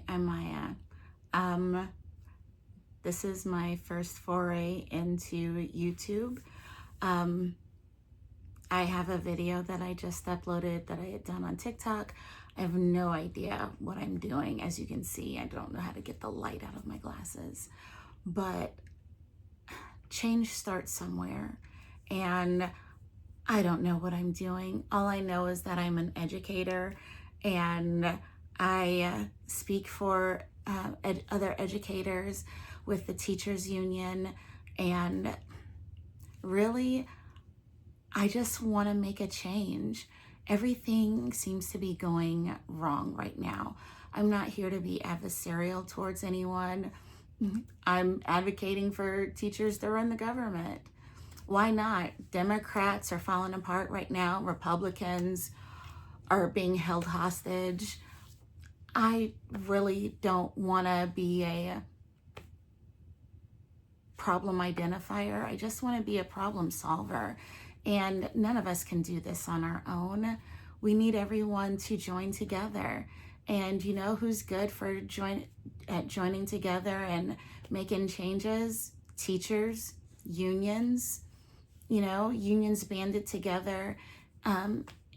I'm Maya. Um, this is my first foray into YouTube. Um, I have a video that I just uploaded that I had done on TikTok. I have no idea what I'm doing. As you can see, I don't know how to get the light out of my glasses. But change starts somewhere. And I don't know what I'm doing. All I know is that I'm an educator and I speak for other educators with the teachers union. And really, I just want to make a change. Everything seems to be going wrong right now. I'm not here to be adversarial towards anyone. I'm advocating for teachers to run the government. Why not? Democrats are falling apart right now. Republicans are being held hostage. I really don't want to be a problem identifier. I just want to be a problem solver. And none of us can do this on our own. We need everyone to join together. And you know who's good for joining together and making changes? Teachers, unions. You know, unions banded together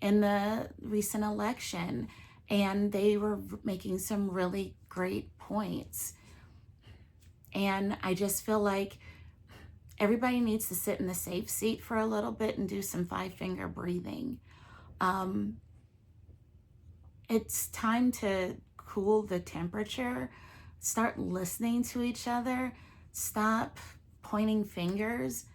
in the recent election, and they were making some really great points. And I just feel like everybody needs to sit in the safe seat for a little bit and do some 5-finger breathing. It's time to cool the temperature, start listening to each other, stop pointing fingers,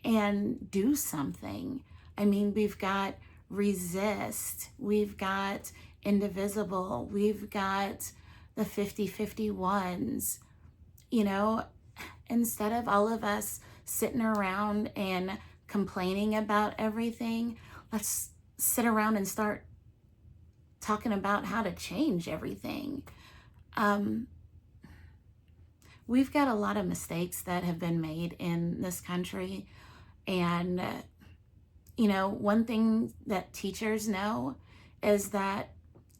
and do something. I mean, we've got Resist, we've got Indivisible, we've got the 50-51s. You know, instead of all of us sitting around and complaining about everything, let's sit around and start talking about how to change everything. We've got a lot of mistakes that have been made in this country. And, you know, one thing that teachers know is that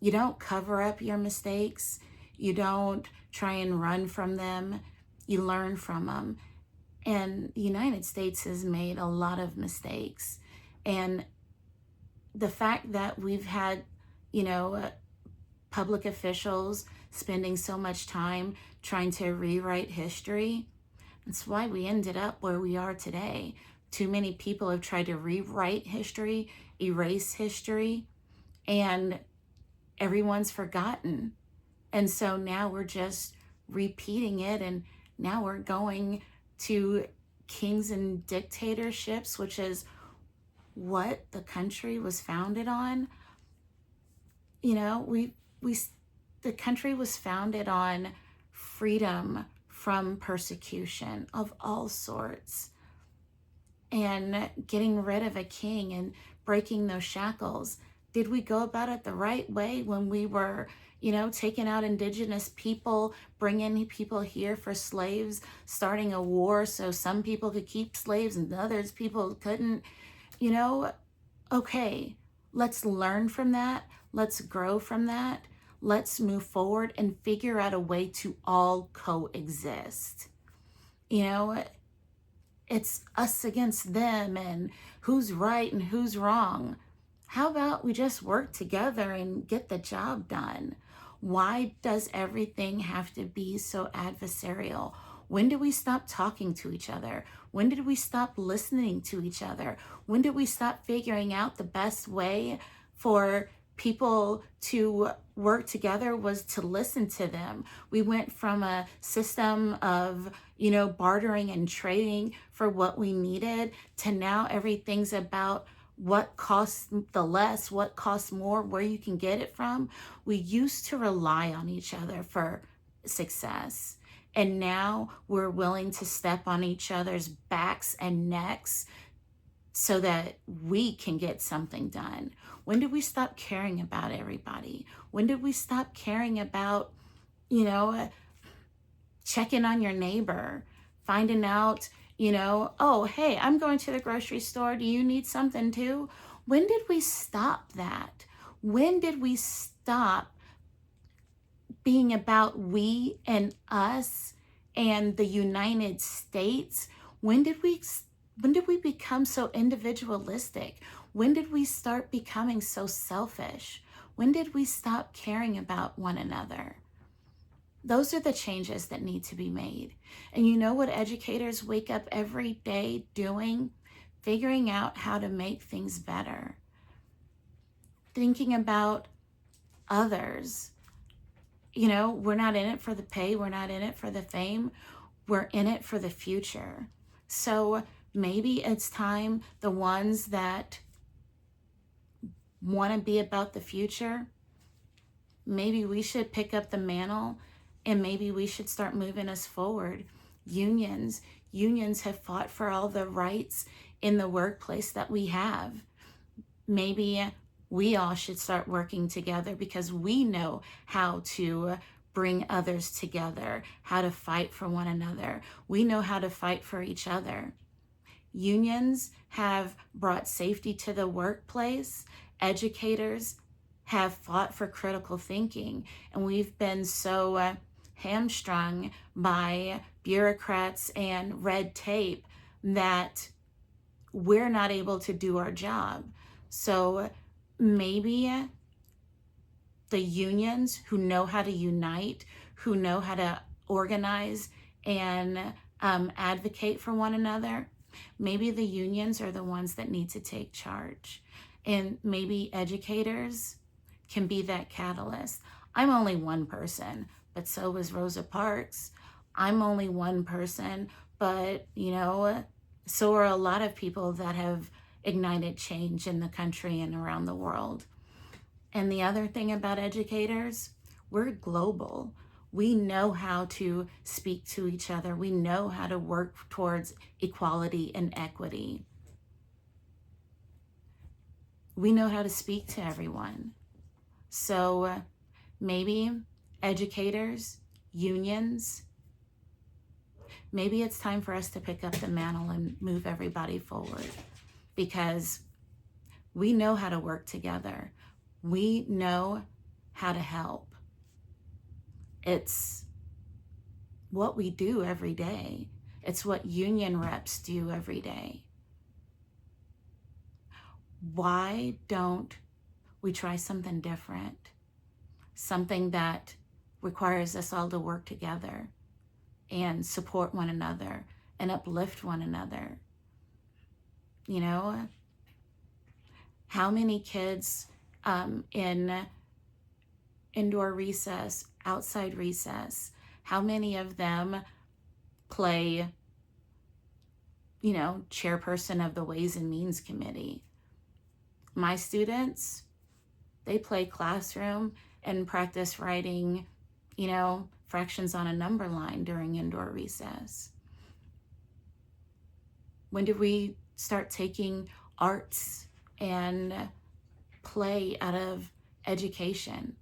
you don't cover up your mistakes. You don't try and run from them. You learn from them. And the United States has made a lot of mistakes. And the fact that we've had, you know, public officials spending so much time trying to rewrite history, that's why we ended up where we are today. Too many people have tried to rewrite history, erase history, and everyone's forgotten. And so now we're just repeating it, and now we're going to kings and dictatorships, which is what the country was founded on. You know, the country was founded on freedom from persecution of all sorts, and getting rid of a king and breaking those shackles. Did we go about it the right way when we were, you know, taking out indigenous people, bringing people here for slaves, starting a war so some people could keep slaves and others people couldn't? You know, okay, let's learn from that. Let's grow from that. Let's move forward and figure out a way to all coexist. You know, it's us against them and who's right and who's wrong. How about we just work together and get the job done? Why does everything have to be so adversarial? When did we stop talking to each other? When did we stop listening to each other? When did we stop figuring out the best way for people to work together was to listen to them? We went from a system of, you know, bartering and trading for what we needed to now everything's about what costs the less, what costs more, where you can get it from. We used to rely on each other for success. And now we're willing to step on each other's backs and necks so that we can get something done. When did we stop caring about everybody? When did we stop caring about, you know, checking on your neighbor, finding out, you know, oh, hey, I'm going to the grocery store. Do you need something too? When did we stop that? When did we stop being about we and us and the United States? When did we become so individualistic? When did we start becoming so selfish? When did we stop caring about one another? Those are the changes that need to be made. And you know what educators wake up every day doing? Figuring out how to make things better. Thinking about others. You know, we're not in it for the pay. We're not in it for the fame. We're in it for the future. So maybe it's time the ones that want to be about the future, maybe we should pick up the mantle and maybe we should start moving us forward. Unions have fought for all the rights in the workplace that we have. Maybe we all should start working together because we know how to bring others together, how to fight for one another. We know how to fight for each other. Unions have brought safety to the workplace. Educators have fought for critical thinking, and we've been so hamstrung by bureaucrats and red tape that we're not able to do our job. So maybe the unions who know how to unite, who know how to organize and advocate for one another, maybe the unions are the ones that need to take charge. And maybe educators can be that catalyst. I'm only one person, but so was Rosa Parks. I'm only one person, but so are a lot of people that have ignited change in the country and around the world. And the other thing about educators, we're global. We know how to speak to each other. We know how to work towards equality and equity. We know how to speak to everyone. So maybe educators, unions, maybe it's time for us to pick up the mantle and move everybody forward, because we know how to work together. We know how to help. It's what we do every day. It's what union reps do every day. Why don't we try something different? Something that requires us all to work together and support one another and uplift one another. How many kids in indoor recess, outside recess, how many of them play, chairperson of the Ways and Means Committee? My students, they play classroom and practice writing, fractions on a number line during indoor recess. When did we start taking arts and play out of education?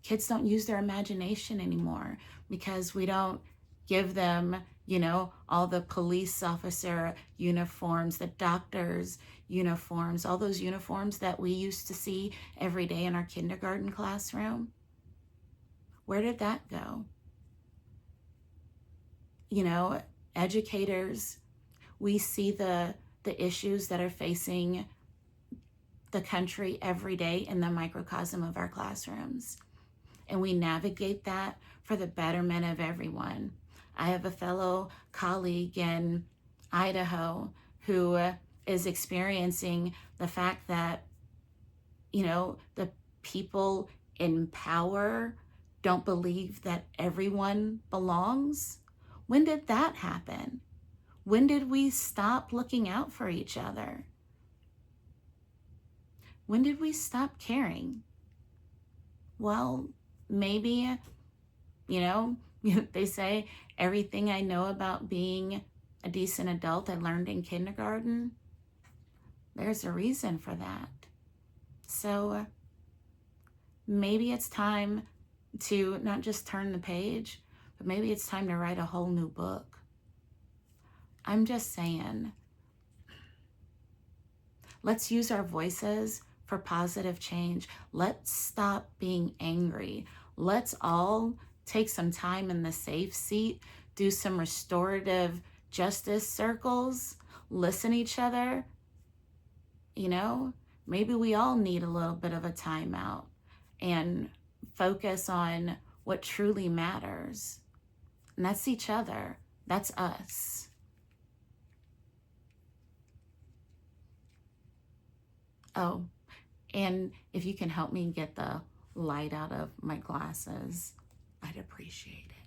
Kids don't use their imagination anymore because we don't give them, all the police officer uniforms, the doctors' uniforms, all those uniforms that we used to see every day in our kindergarten classroom. Where did that go? Educators, we see the issues that are facing the country every day in the microcosm of our classrooms. And we navigate that for the betterment of everyone. I have a fellow colleague in Idaho who is experiencing the fact that, the people in power don't believe that everyone belongs. When did that happen? When did we stop looking out for each other? When did we stop caring? Well, maybe, they say everything I know about being a decent adult I learned in kindergarten. There's a reason for that. So maybe it's time to not just turn the page, but maybe it's time to write a whole new book. I'm just saying, let's use our voices for positive change. Let's stop being angry. Let's all take some time in the safe seat, do some restorative justice circles, listen to each other. You know, maybe we all need a little bit of a timeout and focus on what truly matters. And that's each other. That's us. Oh, and if you can help me get the light out of my glasses, I'd appreciate it.